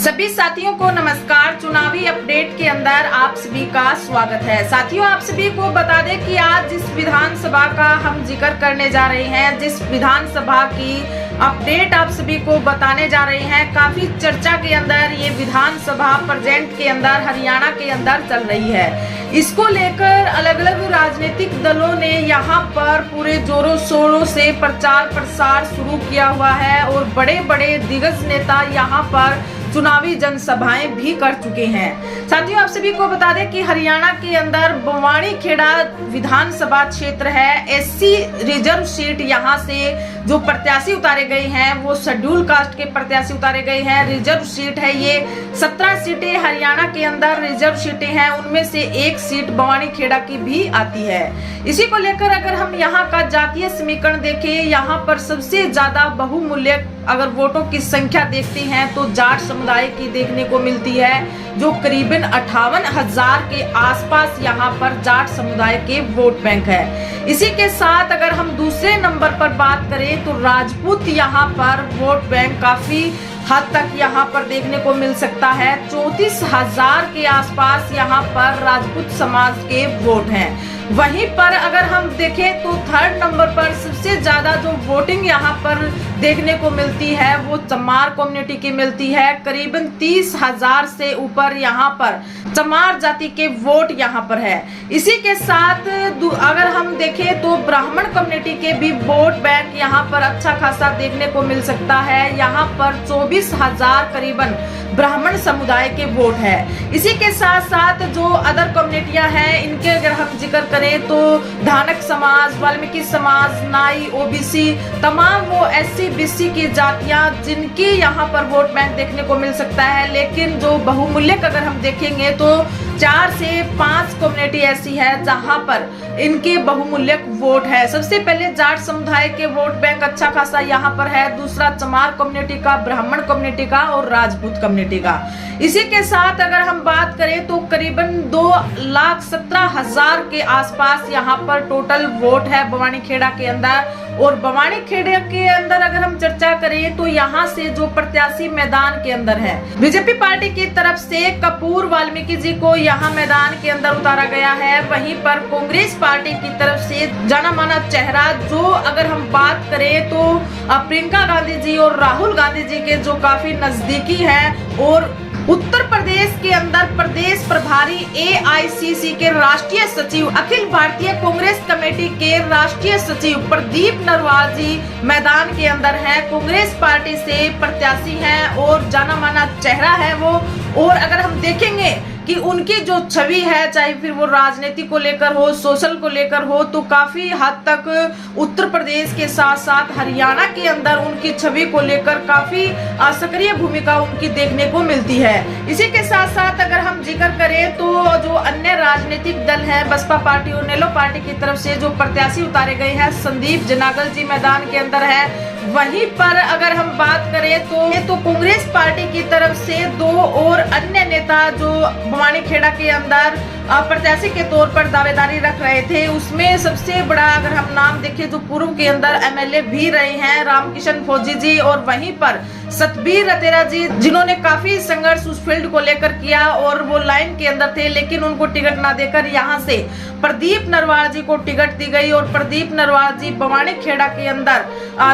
सभी साथियों को नमस्कार। चुनावी अपडेट के अंदर आप सभी का स्वागत है। साथियों, आप सभी को बता दें कि आज जिस विधानसभा का हम जिक्र करने जा रहे हैं, जिस विधानसभा की अपडेट आप सभी को बताने जा रहे हैं, काफी चर्चा के अंदर ये विधानसभा प्रेजेंट के अंदर हरियाणा के अंदर चल रही है। इसको लेकर अलग अलग राजनीतिक दलों ने यहाँ पर पूरे जोरों शोरों से प्रचार प्रसार शुरू किया हुआ है और बड़े बड़े दिग्गज नेता यहाँ पर चुनावी जनसभाएं भी कर चुके हैं। साथियों, आप सभी को बता दें कि हरियाणा के अंदर बवानीखेड़ा विधानसभा क्षेत्र है। एससी रिजर्व सीट यहाँ से जो प्रत्याशी उतारे गए हैं वो शेड्यूल कास्ट के प्रत्याशी उतारे गए हैं। रिजर्व सीट है ये। 17 सीटें हरियाणा के अंदर रिजर्व सीटें हैं, उनमें से एक सीट बवानीखेड़ा की भी आती है। इसी को लेकर अगर हम यहाँ का जातीय समीकरण देखें, यहाँ पर सबसे ज्यादा बहुमूल्य अगर वोटों की संख्या देखते हैं तो जाट समुदाय की देखने को मिलती है, जो करीबन 58,000 के आसपास यहाँ पर जाट समुदाय के वोट बैंक है। इसी के साथ अगर हम दूसरे नंबर पर बात करें तो राजपूत यहाँ पर वोट बैंक काफी हद तक यहाँ पर देखने को मिल सकता है। 34,000 के आसपास यहाँ पर राजपूत समाज के वोट हैं। वहीं पर अगर हम देखें तो थर्ड नंबर पर सबसे ज्यादा जो वोटिंग यहाँ पर देखने को मिलती है वो चमार कम्युनिटी की मिलती है। करीबन 30,000 से ऊपर यहाँ पर चमार जाति के वोट यहाँ पर है। इसी के साथ अगर हम देखें तो ब्राह्मण कम्युनिटी के भी वोट बैंक यहाँ पर अच्छा खासा देखने को मिल सकता है। यहाँ पर 24,000 करीबन ब्राह्मण समुदाय के वोट है। इसी के साथ साथ जो अदर कम्युनिटियां हैं, इनके अगर हम जिक्र करें तो धानक समाज, वाल्मीकि समाज, नाई, ओबीसी, तमाम वो एससी बीसी की जातियां जिनकी यहाँ पर वोट बैंक देखने को मिल सकता है। लेकिन जो बहुमूल्यक अगर हम देखेंगे तो 4 से 5 कम्युनिटी ऐसी है जहां पर इनके बहुमूल्यक वोट है। सबसे पहले जाट समुदाय के वोट बैंक अच्छा खासा यहाँ पर है, दूसरा चमार कम्युनिटी का, ब्राह्मण कम्युनिटी का और राजपूत कम्युनिटी का। इसी के साथ अगर हम बात करें तो करीबन 2,17,000 के आसपास यहाँ पर टोटल वोट है बवानीखेड़ा के अंदर। और बवानीखेड़ा के अंदर अगर हम चर्चा करें तो यहाँ से जो प्रत्याशी मैदान के अंदर है, बीजेपी पार्टी की तरफ से कपूर वाल्मीकि जी को यहाँ मैदान के अंदर उतारा गया है। वहीं पर कांग्रेस पार्टी की तरफ से जाना माना चेहरा जो अगर हम बात करें तो प्रियंका गांधी जी और राहुल गांधी जी के जो काफी नजदीकी हैं, और उत्तर प्रदेश के अंदर प्रदेश प्रभारी एआईसीसी के राष्ट्रीय सचिव, अखिल भारतीय कांग्रेस कमेटी के राष्ट्रीय सचिव प्रदीप नरवाल जी मैदान के अंदर हैं। कांग्रेस पार्टी से प्रत्याशी हैं और जाना माना चेहरा है वो। और अगर हम देखेंगे कि उनकी जो छवि है, चाहे फिर वो राजनीति को लेकर हो, सोशल को लेकर हो, तो काफी हद तक उत्तर प्रदेश के साथ साथ हरियाणा के अंदर उनकी छवि को लेकर काफी सक्रिय भूमिका उनकी देखने को मिलती है। इसी के साथ साथ अगर हम जिक्र करें तो जो अन्य राजनीतिक दल है, बसपा पार्टी और नेलो पार्टी की तरफ से जो प्रत्याशी उतारे गए हैं, संदीप जनागल जी मैदान के अंदर है। वहीं पर अगर हम बात करें तो कांग्रेस पार्टी की तरफ से 2 और अन्य नेता जो बवानीखेड़ा के अंदर प्रत्याशी के तौर पर दावेदारी रख रहे थे, उसमें सबसे बड़ा अगर हम नाम देखें तो पूर्व के अंदर एमएलए भी रहे हैं रामकिशन फौजी जी, और वहीं पर सतबीर रतेरा जी जिन्होंने काफी संघर्ष उस फील्ड को लेकर किया और वो लाइन के अंदर थे, लेकिन उनको टिकट ना देकर यहाँ से प्रदीप नरवाल जी को टिकट दी गई। और प्रदीप नरवाल जी बवानीखेड़ा के अंदर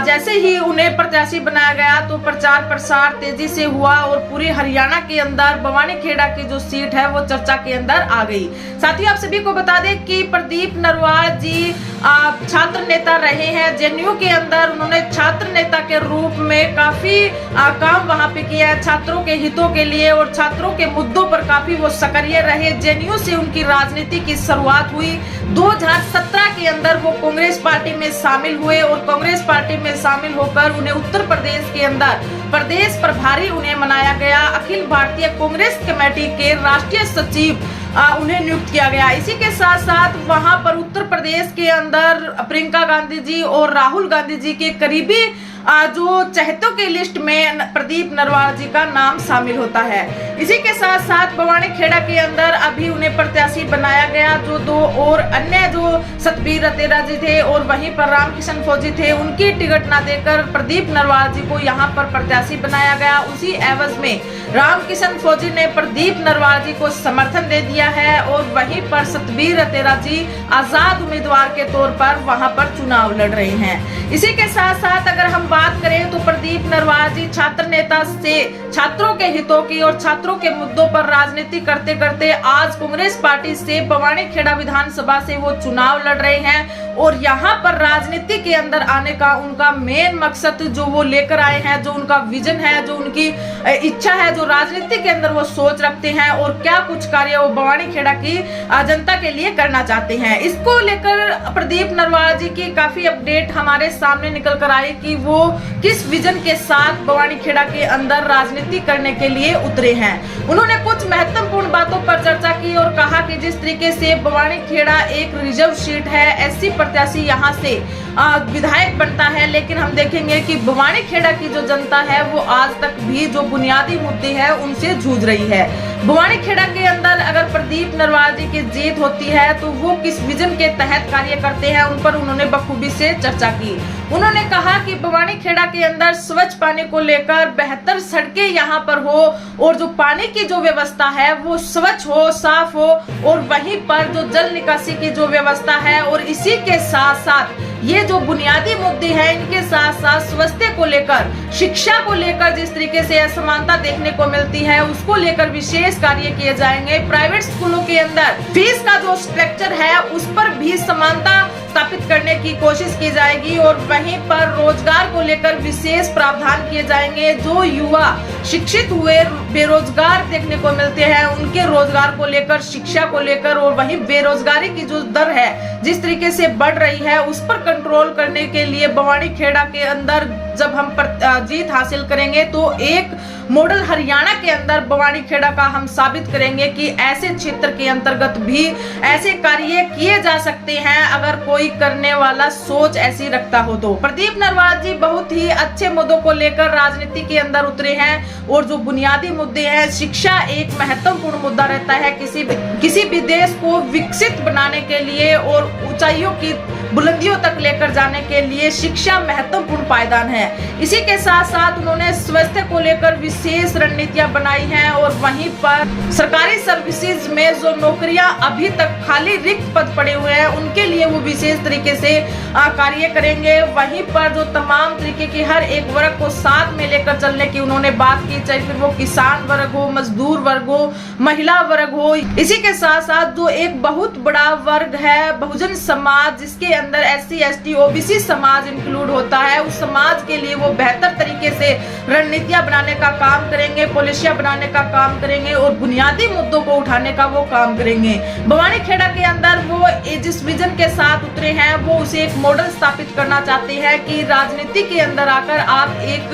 जैसे ही उन्हें प्रत्याशी बनाया गया तो प्रचार प्रसार तेजी से हुआ और पूरे हरियाणा के अंदर बवानीखेड़ा की जो सीट है वो चर्चा के अंदर आ गई। साथियों, आप सभी को बता दें कि प्रदीप नरवाल जी छात्र नेता रहे हैं जेएनयू के अंदर। उन्होंने छात्र नेता के रूप में काफी काम वहां पे किया है छात्रों के हितों के लिए, और छात्रों के मुद्दों पर काफी वो सक्रिय रहे। जेएनयू से उनकी राजनीति की शुरुआत हुई। 2017 के अंदर वो कांग्रेस पार्टी में शामिल हुए और कांग्रेस पार्टी में शामिल होकर उन्हें उत्तर प्रदेश के अंदर प्रदेश प्रभारी उन्हें बनाया गया। अखिल भारतीय कांग्रेस कमेटी के राष्ट्रीय सचिव उन्हें नियुक्त किया गया। इसी के साथ साथ वहां पर उत्तर प्रदेश के अंदर प्रियंका गांधी जी और राहुल गांधी जी के करीबी जो चहेतों की लिस्ट में प्रदीप नरवाल जी का नाम शामिल होता है। इसी के साथ साथ बवानीखेड़ा के अंदर अभी उन्हें प्रत्याशी बनाया गया। जो दो और अन्य जो सतबीर रतेरा जी थे और वहीं पर रामकिशन फौजी थे, उनकी टिकट ना देकर प्रदीप नरवाल जी को यहाँ पर प्रत्याशी बनाया गया। उसी एवज में रामकिशन फौजी ने प्रदीप नरवाल जी को समर्थन दे दिया है और वहीं पर सतबीर रतेरा जी आजाद उम्मीदवार के तौर पर वहां पर चुनाव लड़ रहे हैं। इसी के साथ साथ अगर हम बात करें तो प्रदीप नरवाल जी छात्र नेता से छात्रों के हितों की और छात्रों के मुद्दों पर राजनीति करते करते आज कांग्रेस पार्टी से बवानीखेड़ा विधानसभा से वो चुनाव लड़ रहे हैं। और यहाँ पर राजनीति के अंदर आने का उनका मेन मकसद जो वो लेकर आए हैं, जो उनका विजन है, जो उनकी इच्छा है, जो राजनीति के अंदर वो सोच रखते हैं और क्या कुछ कार्य वो बवानीखेड़ा की जनता के लिए करना चाहते हैं, इसको लेकर प्रदीप नरवाल जी की काफी अपडेट हमारे सामने निकल कर आई कि वो किस विजन के साथ बवानीखेड़ा के अंदर राजनीति करने के लिए उतरे हैं। उन्होंने कुछ महत्वपूर्ण बातों पर चर्चा की और कहा कि जिस तरीके से बवानीखेड़ा एक रिजर्व सीट है, एससी प्रत्याशी यहाँ से विधायक बनता है, लेकिन हम देखेंगे कि बवानीखेड़ा की जो जनता है वो आज तक भी जो बुनियादी मुद्दे हैं उनसे जूझ रही है। बवानीखेड़ा के अंदर अगर प्रदीप नरवाल जी की जीत होती है तो वो किस विजन के तहत कार्य करते हैं, उन पर उन्होंने बखूबी से चर्चा की। उन्होंने कहा कि बवानीखेड़ा के अंदर स्वच्छ पानी को लेकर बेहतर सड़कें यहाँ पर हो और जो पानी की जो व्यवस्था है वो स्वच्छ हो, साफ हो, और वहीं पर जो जल निकासी की जो व्यवस्था है और इसी के साथ साथ ये जो बुनियादी मुद्दे हैं इनके साथ साथ स्वास्थ्य को लेकर, शिक्षा को लेकर जिस तरीके से असमानता देखने को मिलती है उसको लेकर विशेष कार्य किए जाएंगे। प्राइवेट स्कूलों के अंदर फीस का जो स्ट्रक्चर है उस पर भी समानता स्थापित करने की कोशिश की जाएगी और वहीं पर रोजगार को लेकर विशेष प्रावधान किए जाएंगे। जो युवा शिक्षित हुए बेरोजगार देखने को मिलते हैं उनके रोजगार को लेकर, शिक्षा को लेकर और वहीं बेरोजगारी की जो दर है जिस तरीके से बढ़ रही है उस पर कंट्रोल करने के लिए बवानीखेड़ा के अंदर जब हम जीत हासिल करेंगे तो एक मॉडल हरियाणा के अंदर बवानीखेड़ा का हम साबित करेंगे कि ऐसे क्षेत्र के अंतर्गत भी ऐसे कार्य किए जा सकते हैं अगर कोई करने वाला सोच ऐसी रखता हो तो। प्रदीप नरवाल जी बहुत ही अच्छे मुद्दों को लेकर राजनीति के अंदर उतरे हैं और जो बुनियादी मुद्दे हैं, शिक्षा एक महत्वपूर्ण मुद्दा रहता है किसी भी देश को विकसित बनाने के लिए और ऊंचाइयों की बुलंदियों तक लेकर जाने के लिए शिक्षा महत्वपूर्ण पायदान है। इसी के साथ साथ उन्होंने स्वास्थ्य को लेकर विशेष रणनीतियां बनाई हैं और वहीं पर सरकारी सर्विसेज में जो नौकरियां अभी तक खाली रिक्त पद पड़े हुए हैं उनके लिए वो विशेष तरीके से कार्य करेंगे। वहीं पर जो तमाम तरीके की हर एक वर्ग को साथ में लेकर चलने की उन्होंने बात की, चाहे फिर वो किसान वर्ग हो, मजदूर वर्ग हो, महिला वर्ग हो। इसी के साथ साथ जो एक बहुत बड़ा वर्ग है बहुजन समाज, जिसके अंदर SC ST OBC समाज इंक्लूड होता है, उस समाज के लिए वो बेहतर तरीके से रणनीतियां बनाने का काम करेंगे, पॉलिसियां बनाने का काम करेंगे और बुनियादी मुद्दों को उठाने का वो काम करेंगे। बवानीखेड़ा के अंदर वो जिस विजन के साथ उतरे हैं वो उसे एक मॉडल स्थापित करना चाहते हैं कि राजनीति के अंदर आकर आप एक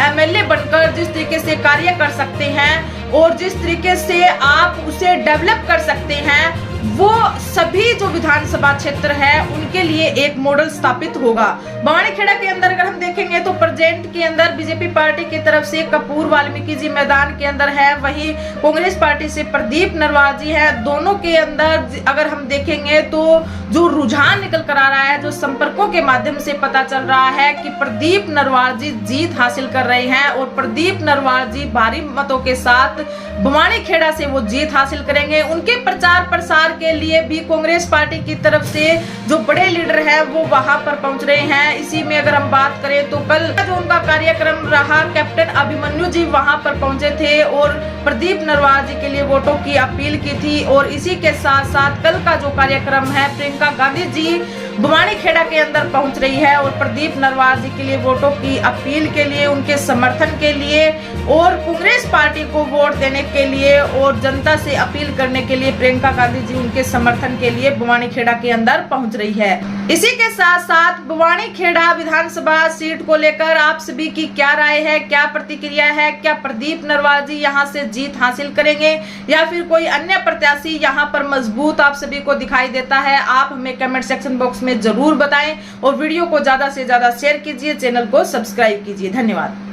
MLA बनकर जिस तरीके से कार्य कर सकते हैं और जिस तरीके से आप उसे डेवलप कर सकते हैं वो सभी जो विधानसभा क्षेत्र है उनके लिए एक मॉडल स्थापित होगा। बवानीखेड़ा के अंदर अगर हम देखेंगे तो प्रेजेंट के अंदर बीजेपी पार्टी की तरफ से कपूर वाल्मीकि जी मैदान के अंदर है, वहीं कांग्रेस पार्टी से प्रदीप नरवाल जी है। दोनों के अंदर अगर हम देखेंगे तो जो रुझान निकल कर आ रहा है, जो संपर्कों के माध्यम से पता चल रहा है कि प्रदीप नरवाल जी जीत हासिल कर रहे हैं और प्रदीप नरवाल जी भारी मतों के साथ बवानीखेड़ा से वो जीत हासिल करेंगे। उनके प्रचार प्रसार के लिए भी कांग्रेस पार्टी की तरफ से जो बड़े लीडर हैं वो वहां पर पहुंच रहे हैं। इसी में अगर हम बात करें तो कल जो उनका कार्यक्रम रहा, कैप्टन अभिमन्यु जी वहां पर पहुंचे थे और प्रदीप नरवाल जी के लिए वोटों की अपील की थी। और इसी के साथ साथ कल का जो कार्यक्रम है, प्रियंका गांधी जी बवानीखेड़ा के अंदर पहुंच रही है और प्रदीप नरवाल जी के लिए वोटों की अपील के लिए, उनके समर्थन के लिए और कांग्रेस पार्टी को वोट देने के लिए और जनता से अपील करने के लिए प्रियंका गांधी जी उनके समर्थन के लिए बवानीखेड़ा के अंदर पहुंच रही है। इसी के साथ साथ बवानीखेड़ा विधानसभा सीट को लेकर आप सभी की क्या राय है, क्या प्रतिक्रिया है, क्या प्रदीप नरवाल जी यहां से जीत हासिल करेंगे या फिर कोई अन्य प्रत्याशी यहाँ पर मजबूत आप सभी को दिखाई देता है, आप हमें कमेंट सेक्शन बॉक्स में जरूर बताएं और वीडियो को ज्यादा से ज्यादा शेयर कीजिए, चैनल को सब्सक्राइब कीजिए। धन्यवाद।